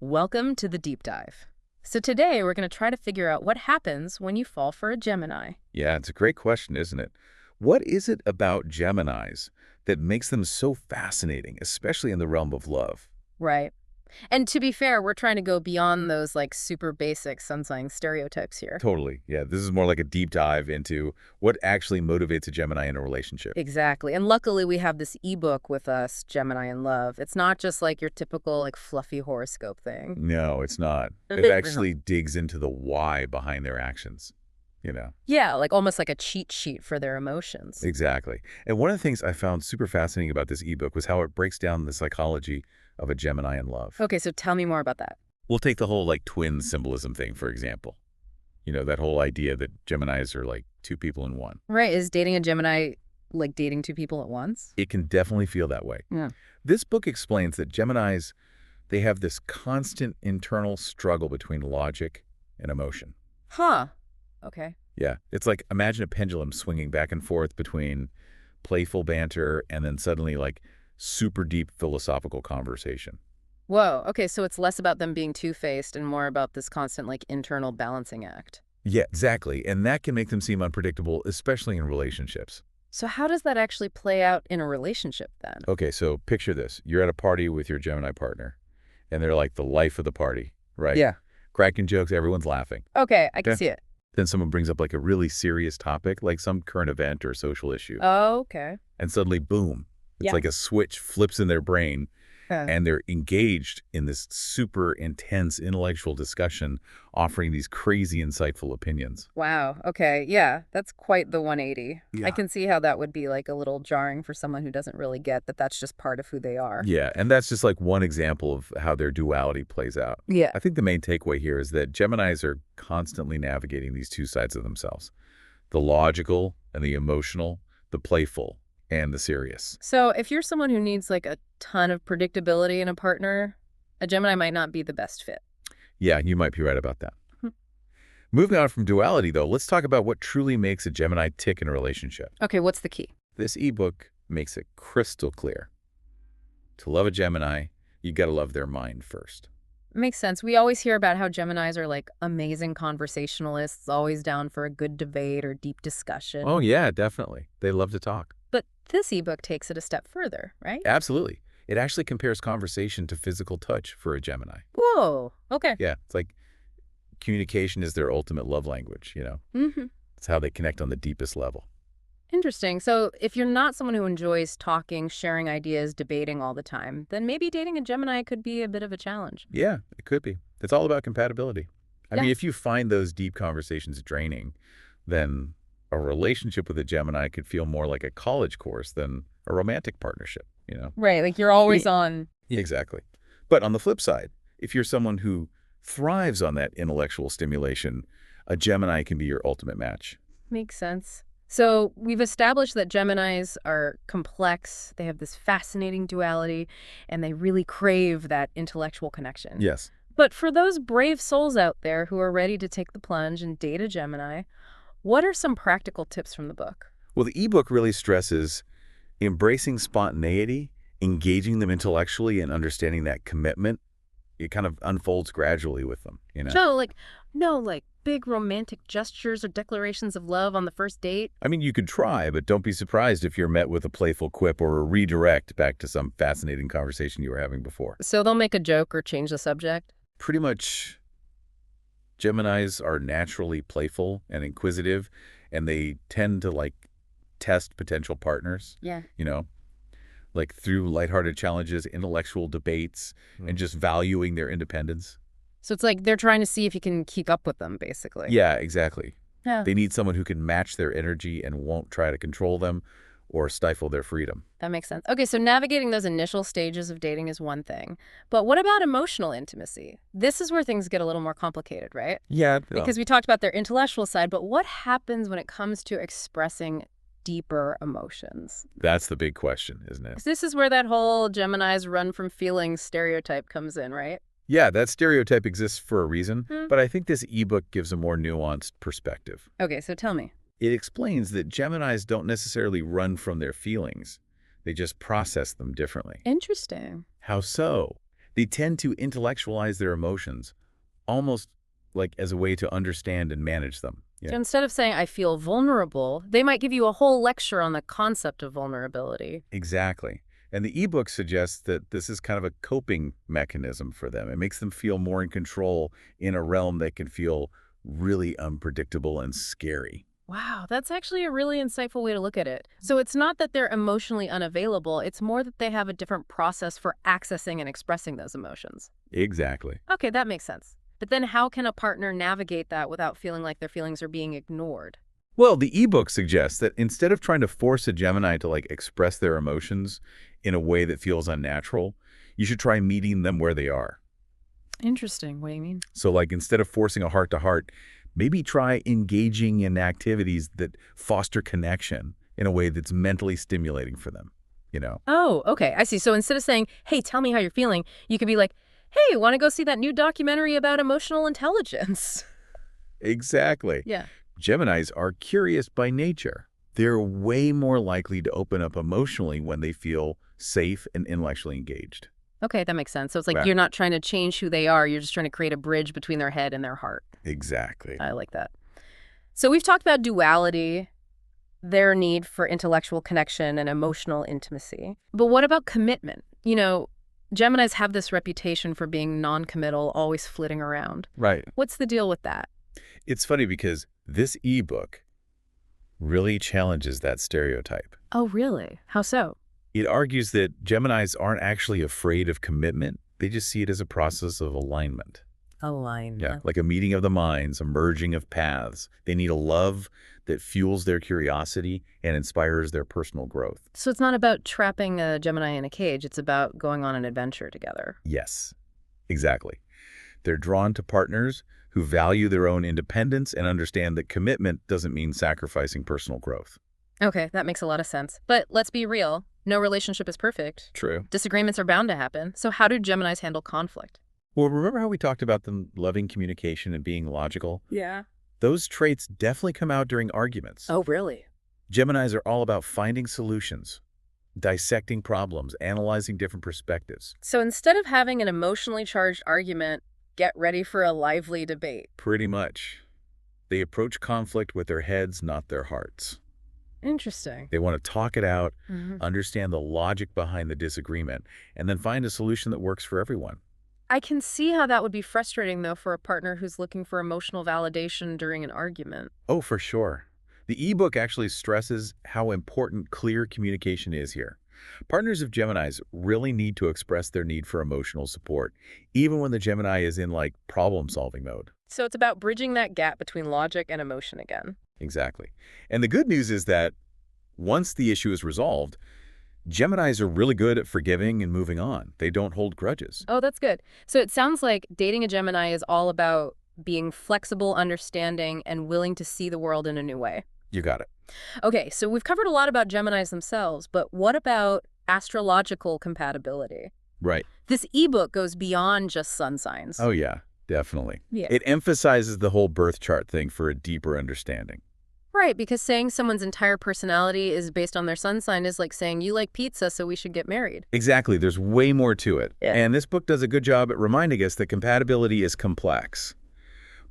Welcome to the deep dive. So today we're going to try to figure out what happens when you fall for a Gemini. Yeah, it's a great question, isn't it? What is it about Geminis that makes them so fascinating, especially in the realm of love? Right. And to be fair, we're trying to go beyond those like super basic sun sign stereotypes here. Totally. Yeah, this is more like a deep dive into what actually motivates a Gemini in a relationship. Exactly. And luckily we have this ebook with us, Gemini in Love. It's not just like your typical like fluffy horoscope thing. No, it's not. It actually digs into the why behind their actions, you know? Yeah, like almost like a cheat sheet for their emotions. Exactly. And one of the things I found super fascinating about this ebook was how it breaks down the psychology of a Gemini in love. Okay, so tell me more about that. We'll take the whole like twin symbolism thing, for example. You know, that whole idea that Geminis are like two people in one. Right, is dating a Gemini like dating two people at once? It can definitely feel that way. Yeah. This book explains that Geminis, they have this constant internal struggle between logic and emotion. Huh. Okay. Yeah, it's like imagine a pendulum swinging back and forth between playful banter and then suddenly like super deep philosophical conversation. Whoa. Okay, so it's less about them being two-faced and more about this constant, like, internal balancing act. Yeah, exactly. And that can make them seem unpredictable, especially in relationships. So how does that actually play out in a relationship then? Okay, so picture this. You're at a party with your Gemini partner, and they're like the life of the party, right? Yeah. Cracking jokes, everyone's laughing. Okay, I can Okay. see it. Then someone brings up like a really serious topic, like some current event or social issue. Oh, okay. And suddenly, boom, it's Yeah. like a switch flips in their brain Huh. and they're engaged in this super intense intellectual discussion, offering these crazy insightful opinions. Wow. Okay. Yeah, that's quite the 180. I Yeah. can see how that would be like a little jarring for someone who doesn't really get that that's just part of who they are. Yeah, and that's just like one example of how their duality plays out. Yeah. I think the main takeaway here is that Geminis are constantly navigating these two sides of themselves, the logical and the emotional, the playful and the serious. So if you're someone who needs like a ton of predictability in a partner, a Gemini might not be the best fit. Yeah, you might be right about that. Hmm. Moving on from duality, though, let's talk about what truly makes a Gemini tick in a relationship. Okay, what's the key? This ebook makes it crystal clear. To love a Gemini, you got to love their mind first. Makes sense. We always hear about how Geminis are like amazing conversationalists, always down for a good debate or deep discussion. Oh, yeah, definitely. They love to talk. But this ebook takes it a step further, right? Absolutely. It actually compares conversation to physical touch for a Gemini. Whoa. Okay. Yeah, it's like communication is their ultimate love language, you know? Mm-hmm. It's how they connect on the deepest level. Interesting. So if you're not someone who enjoys talking, sharing ideas, debating all the time, then maybe dating a Gemini could be a bit of a challenge. Yeah, it could be. It's all about compatibility. I Yeah. mean, if you find those deep conversations draining, then a relationship with a Gemini could feel more like a college course than a romantic partnership, you know? Right. Like you're always on. Exactly. But on the flip side, if you're someone who thrives on that intellectual stimulation, a Gemini can be your ultimate match. Makes sense. So we've established that Geminis are complex, they have this fascinating duality, and they really crave that intellectual connection. Yes. But for those brave souls out there who are ready to take the plunge and date a Gemini, what are some practical tips from the book? Well, the ebook really stresses embracing spontaneity, engaging them intellectually, and understanding that commitment. It kind of unfolds gradually with them, you know? So, like, no, like, big romantic gestures or declarations of love on the first date? I mean, you could try, but don't be surprised if you're met with a playful quip or a redirect back to some fascinating conversation you were having before. So they'll make a joke or change the subject? Pretty much, Geminis are naturally playful and inquisitive, and they tend to, like, test potential partners, Yeah. you know? Like through lighthearted challenges, intellectual debates, and just valuing their independence. So it's like they're trying to see if you can keep up with them, basically. Yeah, exactly. Yeah. They need someone who can match their energy and won't try to control them or stifle their freedom. That makes sense. Okay, so navigating those initial stages of dating is one thing. But what about emotional intimacy? This is where things get a little more complicated, right? Yeah. Because we talked about their intellectual side, but what happens when it comes to expressing deeper emotions? That's the big question, isn't it? 'Cause this is where that whole Gemini's run from feelings stereotype comes in, right? Yeah, that stereotype exists for a reason, Hmm. but I think this ebook gives a more nuanced perspective. Okay, so tell me. It explains that Geminis don't necessarily run from their feelings. They just process them differently. Interesting. How so? They tend to intellectualize their emotions, almost like as a way to understand and manage them. So instead of saying, I feel vulnerable, they might give you a whole lecture on the concept of vulnerability. Exactly. And the ebook suggests that this is kind of a coping mechanism for them. It makes them feel more in control in a realm that can feel really unpredictable and scary. Wow, that's actually a really insightful way to look at it. So it's not that they're emotionally unavailable, it's more that they have a different process for accessing and expressing those emotions. Exactly. Okay, that makes sense. But then how can a partner navigate that without feeling like their feelings are being ignored? Well, the ebook suggests that instead of trying to force a Gemini to express their emotions in a way that feels unnatural, you should try meeting them where they are. Interesting. What do you mean? So instead of forcing a heart-to-heart, maybe try engaging in activities that foster connection in a way that's mentally stimulating for them. Oh, okay. I see. So instead of saying, hey, tell me how you're feeling, you could be like, hey, want to go see that new documentary about emotional intelligence? Exactly. Yeah. Geminis are curious by nature. They're way more likely to open up emotionally when they feel safe and intellectually engaged. Okay, that makes sense. So it's like Right. you're not trying to change who they are. You're just trying to create a bridge between their head and their heart. Exactly. I like that. So we've talked about duality, their need for intellectual connection and emotional intimacy. But what about commitment? Geminis have this reputation for being non-committal, always flitting around. Right. What's the deal with that? It's funny because this ebook really challenges that stereotype. Oh, really? How so? It argues that Geminis aren't actually afraid of commitment. They just see it as a process of alignment. Alignment. Like a meeting of the minds, a merging of paths. They need a love that fuels their curiosity and inspires their personal growth. So it's not about trapping a Gemini in a cage. It's about going on an adventure together. Yes, exactly. They're drawn to partners who value their own independence and understand that commitment doesn't mean sacrificing personal growth. Okay, that makes a lot of sense. But let's be real. No relationship is perfect. True. Disagreements are bound to happen. So how do Geminis handle conflict? Well, remember how we talked about them loving communication and being logical? Yeah. Those traits definitely come out during arguments. Oh, really? Geminis are all about finding solutions, dissecting problems, analyzing different perspectives. So instead of having an emotionally charged argument, get ready for a lively debate. Pretty much. They approach conflict with their heads, not their hearts. Interesting. They want to talk it out, Mhm. understand the logic behind the disagreement, and then find a solution that works for everyone. I can see how that would be frustrating, though, for a partner who's looking for emotional validation during an argument. Oh, for sure. The ebook actually stresses how important clear communication is here. Partners of Geminis really need to express their need for emotional support, even when the Gemini is in problem-solving mode. So it's about bridging that gap between logic and emotion again. Exactly. And the good news is that once the issue is resolved, Geminis are really good at forgiving and moving on. They don't hold grudges. Oh, that's good. So it sounds like dating a Gemini is all about being flexible, understanding, and willing to see the world in a new way. You got it. Okay, so we've covered a lot about Geminis themselves, but what about astrological compatibility? Right. This ebook goes beyond just sun signs. Oh, yeah, definitely. Yeah. It emphasizes the whole birth chart thing for a deeper understanding. Right, because saying someone's entire personality is based on their sun sign is like saying you like pizza, so we should get married. Exactly. There's way more to it. Yeah. And this book does a good job at reminding us that compatibility is complex.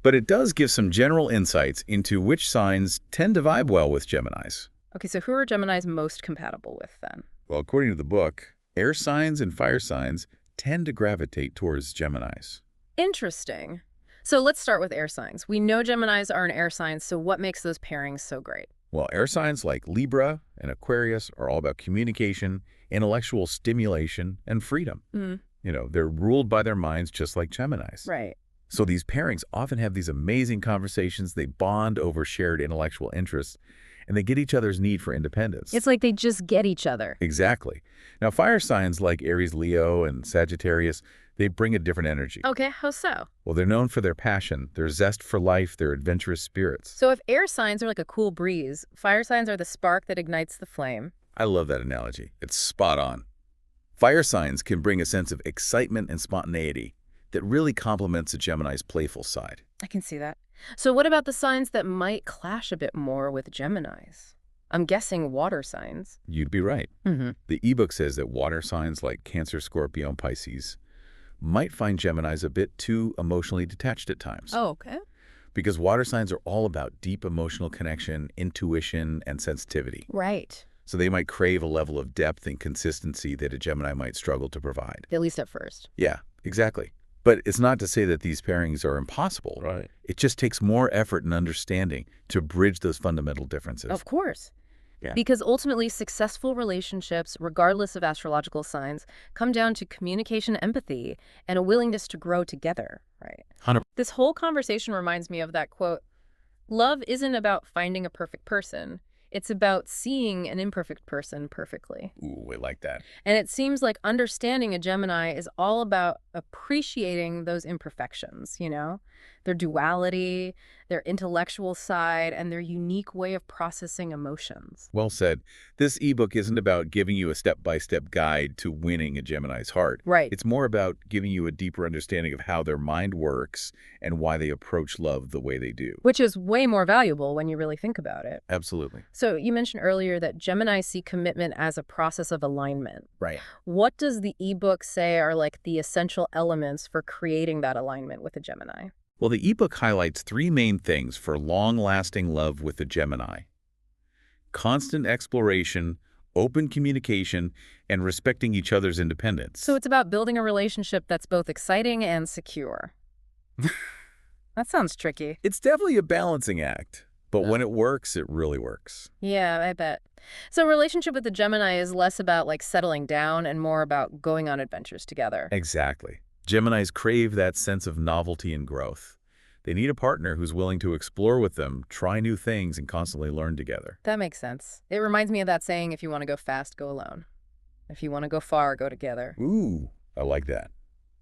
But it does give some general insights into which signs tend to vibe well with Geminis. Okay, so who are Geminis most compatible with then? Well, according to the book, air signs and fire signs tend to gravitate towards Geminis. Interesting. So let's start with air signs. We know Geminis are an air sign, so what makes those pairings so great? Well, air signs like Libra and Aquarius are all about communication, intellectual stimulation, and freedom. Mm. They're ruled by their minds just like Geminis. Right. So these pairings often have these amazing conversations. They bond over shared intellectual interests, and they get each other's need for independence. It's like they just get each other. Exactly. Now, fire signs like Aries, Leo, and Sagittarius, they bring a different energy. Okay, how so? Well, they're known for their passion, their zest for life, their adventurous spirits. So if air signs are like a cool breeze, fire signs are the spark that ignites the flame. I love that analogy. It's spot on. Fire signs can bring a sense of excitement and spontaneity that really complements a Gemini's playful side. I can see that. So what about the signs that might clash a bit more with Geminis? I'm guessing water signs. You'd be right. Mm-hmm. The ebook says that water signs like Cancer, Scorpio, and Pisces might find Geminis a bit too emotionally detached at times. Oh, okay. Because water signs are all about deep emotional connection, intuition, and sensitivity. Right. So they might crave a level of depth and consistency that a Gemini might struggle to provide. At least at first. Yeah, exactly. But it's not to say that these pairings are impossible. Right. It just takes more effort and understanding to bridge those fundamental differences. Of course. Yeah. Because ultimately, successful relationships, regardless of astrological signs, come down to communication, empathy, and a willingness to grow together, right? 100. This whole conversation reminds me of that quote, "Love isn't about finding a perfect person. It's about seeing an imperfect person perfectly." Ooh, I like that. And it seems like understanding a Gemini is all about appreciating those imperfections, their duality, their intellectual side, and their unique way of processing emotions. Well said. This ebook isn't about giving you a step-by-step guide to winning a Gemini's heart. Right. It's more about giving you a deeper understanding of how their mind works and why they approach love the way they do. Which is way more valuable when you really think about it. Absolutely. So you mentioned earlier that Gemini see commitment as a process of alignment. Right. What does the ebook say are like the essential elements for creating that alignment with a Gemini? Well, the ebook highlights 3 main things for long-lasting love with a Gemini: constant exploration, open communication, and respecting each other's independence. So it's about building a relationship that's both exciting and secure. That sounds tricky. It's definitely a balancing act, but Yeah. when it works, it really works. Yeah, I bet. So a relationship with the Gemini is less about like settling down and more about going on adventures together. Exactly. Geminis crave that sense of novelty and growth. They need a partner who's willing to explore with them, try new things, and constantly learn together. That makes sense. It reminds me of that saying, if you want to go fast, go alone. If you want to go far, go together. Ooh, I like that.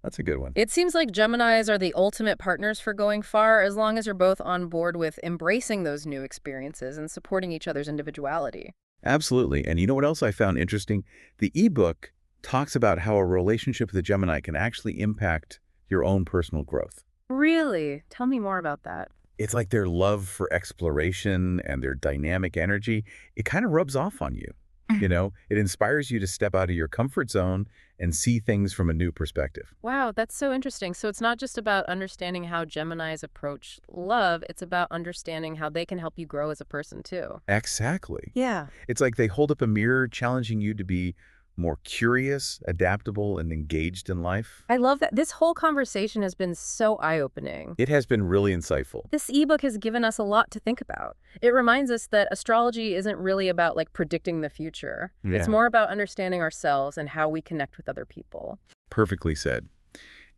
That's a good one. It seems like Geminis are the ultimate partners for going far as long as you're both on board with embracing those new experiences and supporting each other's individuality. Absolutely. And you know what else I found interesting? The ebook talks about how a relationship with a Gemini can actually impact your own personal growth. Really? Tell me more about that. It's like their love for exploration and their dynamic energy, it kind of rubs off on you. It inspires you to step out of your comfort zone and see things from a new perspective. Wow, that's so interesting. So it's not just about understanding how Geminis approach love, it's about understanding how they can help you grow as a person too. Exactly. Yeah. It's like they hold up a mirror challenging you to be more curious, adaptable, and engaged in life. I love that. This whole conversation has been so eye-opening. It has been really insightful. This ebook has given us a lot to think about. It reminds us that astrology isn't really about like predicting the future. It's Yeah. more about understanding ourselves and how we connect with other people. Perfectly said.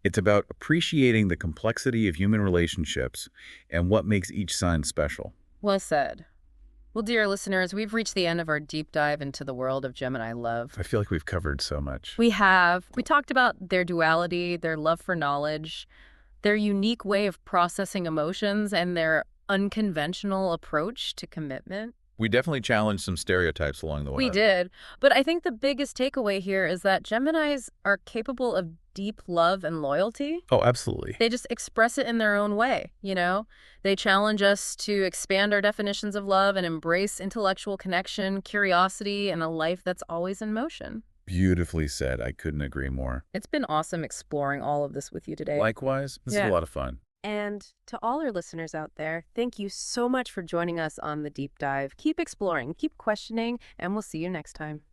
It's about appreciating the complexity of human relationships and what makes each sign special. Well said. Well, dear listeners, we've reached the end of our deep dive into the world of Gemini love. I feel like we've covered so much. We have. We talked about their duality, their love for knowledge, their unique way of processing emotions, and their unconventional approach to commitment. We definitely challenged some stereotypes along the way. We did. But I think the biggest takeaway here is that Geminis are capable of deep love and loyalty. Oh, absolutely. They just express it in their own way, They challenge us to expand our definitions of love and embrace intellectual connection, curiosity, and a life that's always in motion. Beautifully said. I couldn't agree more. It's been awesome exploring all of this with you today. Likewise, this is Yeah. a lot of fun. And to all our listeners out there, thank you so much for joining us on the deep dive. Keep exploring, keep questioning, and we'll see you next time.